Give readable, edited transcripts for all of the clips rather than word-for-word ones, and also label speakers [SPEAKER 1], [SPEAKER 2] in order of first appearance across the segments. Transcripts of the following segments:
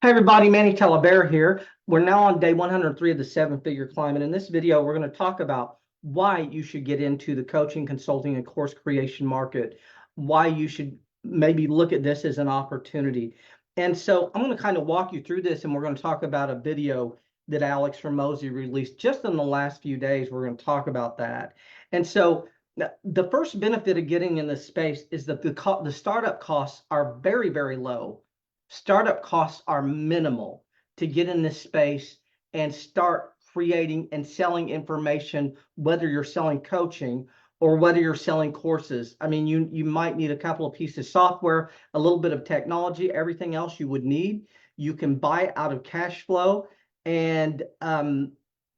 [SPEAKER 1] Hey everybody, Manny Talaber here. We're now on day 103 of the seven-figure climb. And in this video, we're going to talk about why you should get into the coaching, consulting, and course creation market, why you should maybe look at this as an opportunity. And so I'm going to kind of walk you through this, and we're going to talk about a video that Alex Hormozi released just in the last few days. We're going to talk about that. And so the first benefit of getting in this space is that the startup costs are very, very low. Startup costs are minimal to get in this space and start creating and selling information, whether you're selling coaching or whether you're selling courses. I mean, you might need a couple of pieces of software, a little bit of technology, everything else you would need. You can buy out of cash flow, and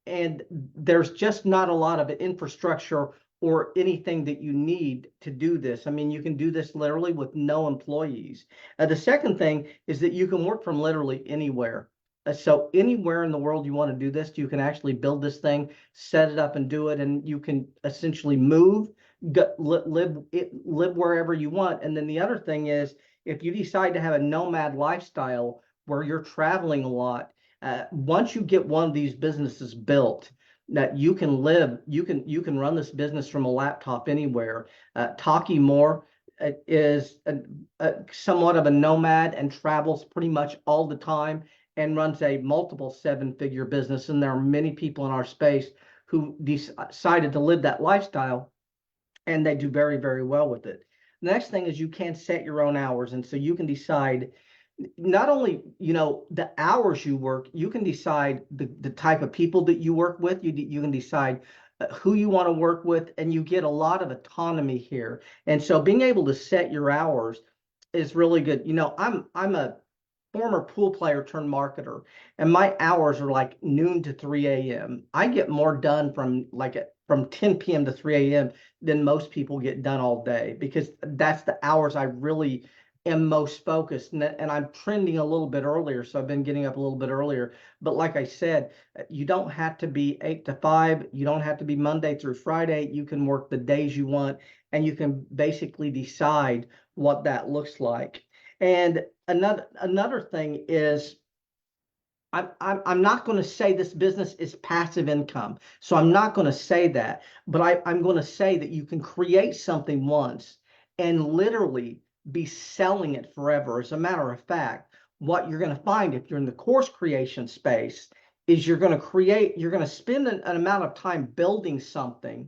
[SPEAKER 1] there's just not a lot of infrastructure or anything that you need to do this. I mean, you can do this literally with no employees. The second thing is that you can work from literally anywhere. So anywhere in the world you want to do this, you can actually build this thing, set it up and do it. And you can essentially move, live wherever you want. And then the other thing is, if you decide to have a nomad lifestyle where you're traveling a lot, once you get one of these businesses built, that you can live, you can run this business from a laptop anywhere. Taki Moore is somewhat of a nomad and travels pretty much all the time and runs a multiple seven-figure business. And there are many people in our space who decided to live that lifestyle, and they do very, very well with it. The next thing is you can set your own hours, and so you can decide not only the hours you work, you can decide the type of people that you work with. You can decide who you want to work with, and you get a lot of autonomy here. And so being able to set your hours is really good. I'm a former pool player turned marketer, and my hours are like noon to 3 a.m. I get more done from 10 p.m. to 3 a.m. than most people get done all day, because that's the hours I really am most focused. And I'm trending a little bit earlier, so I've been getting up a little bit earlier. But like I said, you don't have to be 8 to 5. You don't have to be Monday through Friday. You can work the days you want, and you can basically decide what that looks like. And another thing is, I'm not going to say this business is passive income. So I'm not going to say that, but I'm going to say that you can create something once and literally be selling it forever. As a matter of fact, what you're going to find if you're in the course creation space is you're going to spend an amount of time building something.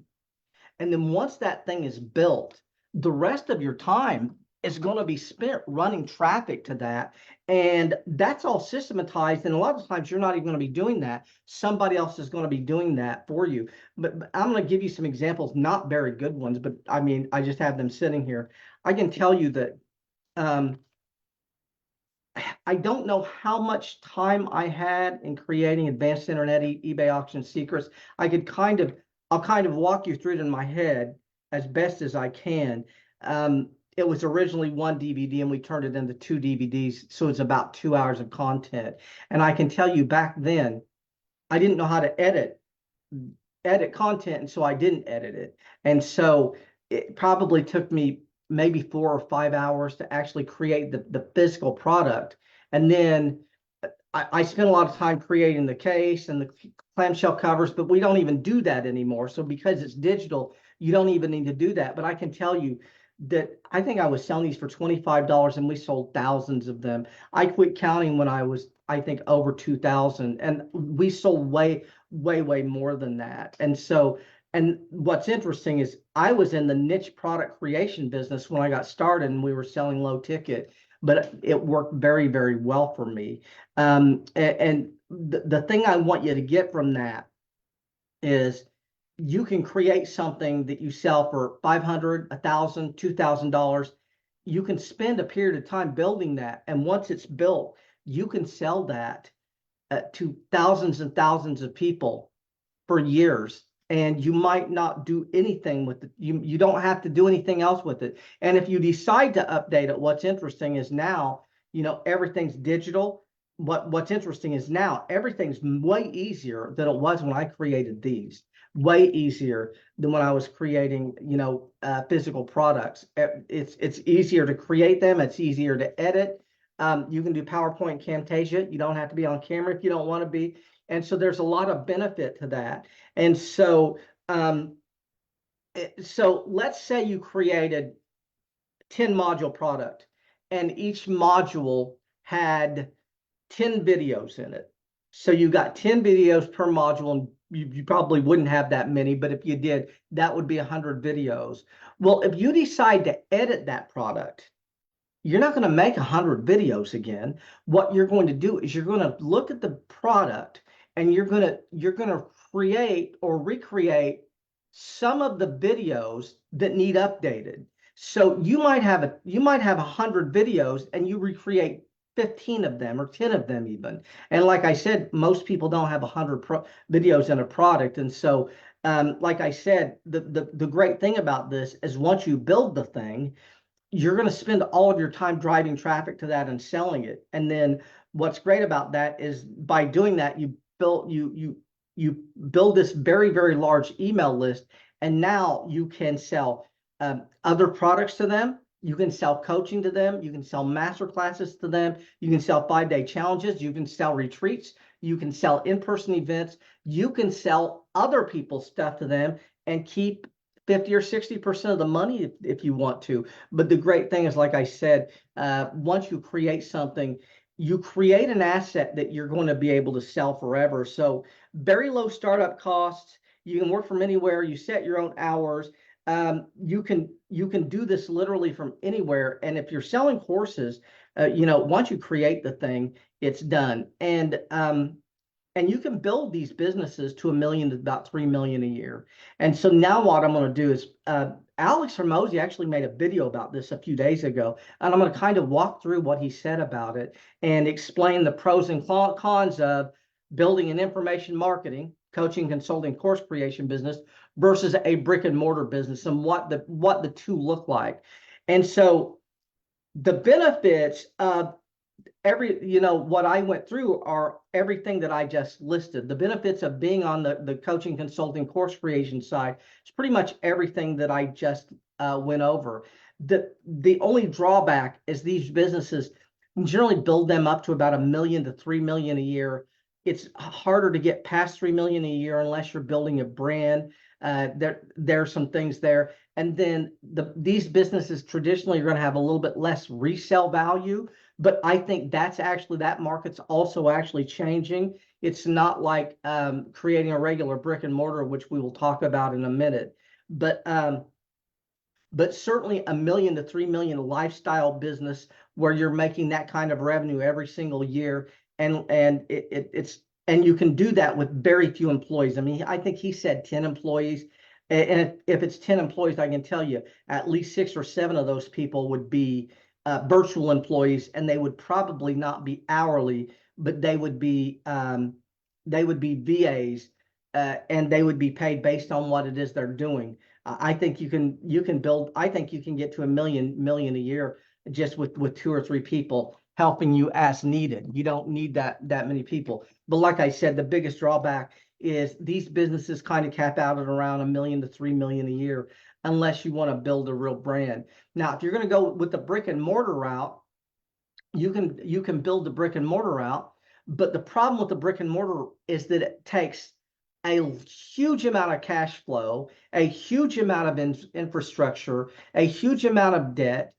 [SPEAKER 1] And then once that thing is built, the rest of your time is going to be spent running traffic to that. And that's all systematized. And a lot of times you're not even going to be doing that. Somebody else is going to be doing that for you. But I'm going to give you some examples, not very good ones, but I mean, I just have them sitting here. I can tell you that um, I don't know how much time I had in creating advanced internet eBay auction secrets. I'll kind of walk you through it in my head as best as I can. It was originally one DVD, and we turned it into two DVDs, so it's about 2 hours of content. And I can tell you, back then, I didn't know how to edit content, and so I didn't edit it. And so it probably took me maybe 4 or 5 hours to actually create the physical product. And then I spent a lot of time creating the case and the clamshell covers, but we don't even do that anymore. So because it's digital, you don't even need to do that. But I can tell you that I think I was selling these for $25, and we sold thousands of them. I quit counting when I was, I think, over 2,000, and we sold way, way, way more than that. And so, and what's interesting is I was in the niche product creation business when I got started, and we were selling low ticket, but it worked very, very well for me. And the thing I want you to get from that is you can create something that you sell for $500, $1,000, $2,000. You can spend a period of time building that, and once it's built, you can sell that to thousands and thousands of people for years. And you might not do anything with it. You don't have to do anything else with it. And if you decide to update it, what's interesting is now, everything's digital. What's interesting is now everything's way easier than it was when I created these. Way easier than when I was creating, physical products. It's easier to create them. It's easier to edit. You can do PowerPoint, Camtasia. You don't have to be on camera if you don't want to be. And so there's a lot of benefit to that. And so, so let's say you created 10 module product and each module had 10 videos in it. So you got 10 videos per module, and you probably wouldn't have that many, but if you did, that would be 100 videos. Well, if you decide to edit that product, you're not going to make 100 videos again. What you're going to do is you're going to look at the product and you're going to create or recreate some of the videos that need updated. So you might have 100 videos and you recreate 15 of them or 10 of them even. And like I said, most people don't have 100 videos in a product. And so like I said, the great thing about this is once you build the thing, you're going to spend all of your time driving traffic to that and selling it. And then what's great about that is by doing that, you build this very, very large email list, and now you can sell other products to them. You can sell coaching to them. You can sell master classes to them. You can sell 5-day challenges. You can sell retreats. You can sell in-person events. You can sell other people's stuff to them and keep 50 or 60% of the money if you want to. But the great thing is, like I said, once you create something, you create an asset that you're going to be able to sell forever. So very low startup costs. You can work from anywhere. You set your own hours. You can do this literally from anywhere. And if you're selling courses, once you create the thing, it's done. And you can build these businesses to $1 million to about $3 million a year. And so now what I'm going to do is Alex Hormozi actually made a video about this a few days ago, and I'm going to kind of walk through what he said about it and explain the pros and cons of building an information marketing, coaching, consulting, course creation business versus a brick and mortar business and what the two look like. And so the benefits of what I went through are everything that I just listed. The benefits of being on the coaching, consulting, course creation side is pretty much everything that I just went over. The only drawback is these businesses generally build them up to about $1 million to $3 million a year. It's harder to get past $3 million a year unless you're building a brand. There are some things there. And then these businesses traditionally are going to have a little bit less resale value. But I think that market's also actually changing. It's not like creating a regular brick and mortar, which we will talk about in a minute. But certainly $1 million to $3 million lifestyle business where you're making that kind of revenue every single year, and you can do that with very few employees. I mean, I think he said 10 employees. And if it's 10 employees, I can tell you at least 6 or 7 of those people would be virtual employees, and they would probably not be hourly, but they would be VAs, and they would be paid based on what it is they're doing. I think you can build. I think you can get to $1 million a year just with 2 or 3 people helping you as needed. You don't need that many people. But like I said, the biggest drawback is these businesses kind of cap out at around $1 million to $3 million a year, unless you want to build a real brand. Now, if you're going to go with the brick and mortar route, you can build the brick and mortar route. But the problem with the brick and mortar is that it takes a huge amount of cash flow, a huge amount of infrastructure, a huge amount of debt,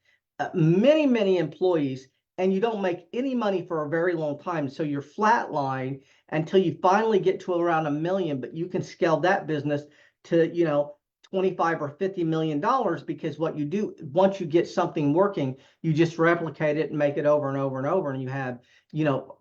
[SPEAKER 1] many employees, and you don't make any money for a very long time. So you're flatline until you finally get to around $1 million, but you can scale that business to, 25 or $50 million, because what you do once you get something working, you just replicate it and make it over and over and over, and you have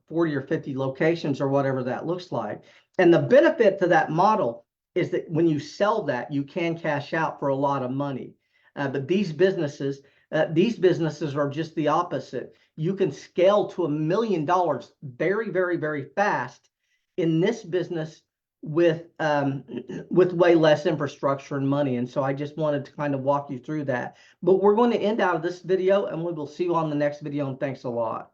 [SPEAKER 1] 40 or 50 locations or whatever that looks like. And the benefit to that model is that when you sell that, you can cash out for a lot of money. But these businesses are just the opposite. You can scale to $1 million very, very, very fast in this business with way less infrastructure and money. And so I just wanted to kind of walk you through that. But we're going to end out of this video, and we will see you on the next video. And thanks a lot.